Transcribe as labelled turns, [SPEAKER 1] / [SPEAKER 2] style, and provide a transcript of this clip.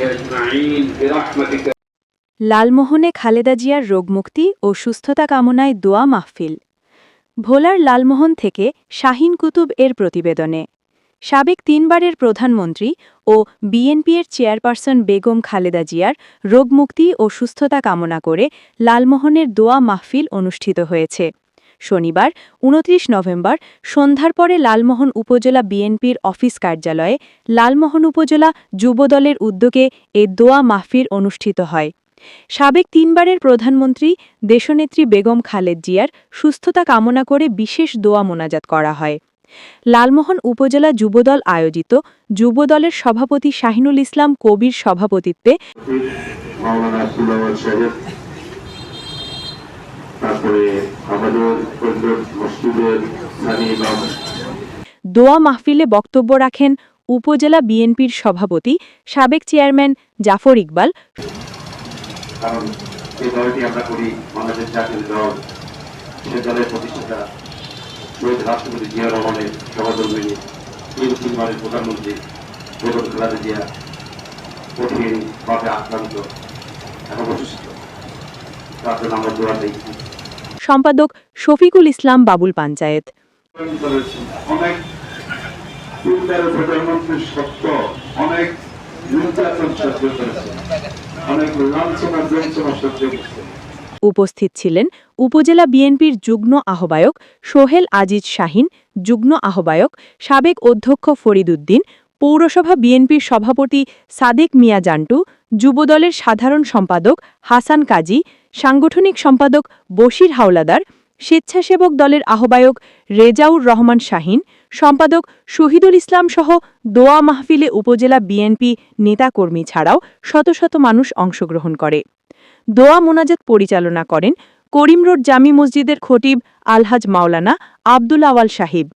[SPEAKER 1] أجمعين برحمتك।
[SPEAKER 2] লালমোহনে খালেদা জিয়ার রোগমুক্তি ও সুস্থতা কামনায় দোয়া মাহফিল। ভোলার লালমোহন থেকে শাহিন কুতুব এর প্রতিবেদনে সাবেক তিনবারের প্রধানমন্ত্রী ও বিএনপির চেয়ারপারসন বেগম খালেদা জিয়ার রোগমুক্তি ও সুস্থতা কামনা করে লালমোহনের দোয়া মাহফিল অনুষ্ঠিত হয়েছে। শনিবার ২৯ নভেম্বর সন্ধ্যার পরে লালমোহন উপজেলা বিএনপির অফিস কার্যালয়ে লালমোহন উপজেলা যুবদলের উদ্যোগে এ দোয়া মাহফিল অনুষ্ঠিত হয়। সাবেক তিনবারের প্রধানমন্ত্রী দেশনেত্রী বেগম খালেদ জিয়ার সুস্থতা কামনা করে বিশেষ দোয়া মোনাজাত করা হয়। লালমোহন উপজেলা যুবদল আয়োজিত যুবদলের সভাপতি শাহিনুল ইসলাম কবির সভাপতিত্বে দোয়া মাহফিলে বক্তব্য রাখেন উপজেলা বিএনপির সভাপতি সাবেক চেয়ারম্যান জাফর ইকবাল।
[SPEAKER 3] কারণ এই দলটি আমরা করি বাংলাদেশ জাতীয় দল, সে দলের প্রতিষ্ঠাতা শহীদ রাষ্ট্রপতি জিয়া রহমানের সহধর্মিনী তিনবারের প্রধানমন্ত্রী বেগম খালেদা জিয়া কঠিনভাবে আক্রান্ত এবং অসুস্থ, তার জন্য আমরা দোয়া দিই।
[SPEAKER 2] সম্পাদক শফিকুল ইসলাম বাবুল পঞ্চায়েত।
[SPEAKER 3] অনেক তিনবারের প্রধানমন্ত্রীর সত্য অনেক নির্যাতন সহ্য করেছে, অনেক লাঞ্ছনা যন্ত্রণা সহ্য করেছে।
[SPEAKER 2] উপস্থিত ছিলেন উপজেলা বিএনপির যুগ্ম আহ্বায়ক সোহেল আজিজ শাহিন, যুগ্ম আহ্বায়ক সাবেক অধ্যক্ষ ফরিদ উদ্দিন, পৌরসভা বিএনপির সভাপতি সাদেক মিয়া জান্টু, যুবদলের সাধারণ সম্পাদক হাসান কাজী, সাংগঠনিক সম্পাদক বশির হাওলাদার, স্বেচ্ছাসেবক দলের আহ্বায়ক রেজাউর রহমান শাহিন, সম্পাদক শহীদুল ইসলাম সহ দোয়া মাহফিলে উপজেলা বিএনপি নেতাকর্মী ছাড়াও শত শত মানুষ অংশগ্রহণ করে। দোয়া মোনাজাত পরিচালনা করেন করিম রোড জামি মসজিদের খতিব আলহাজ মাওলানা আব্দুল আওয়াল সাহিব।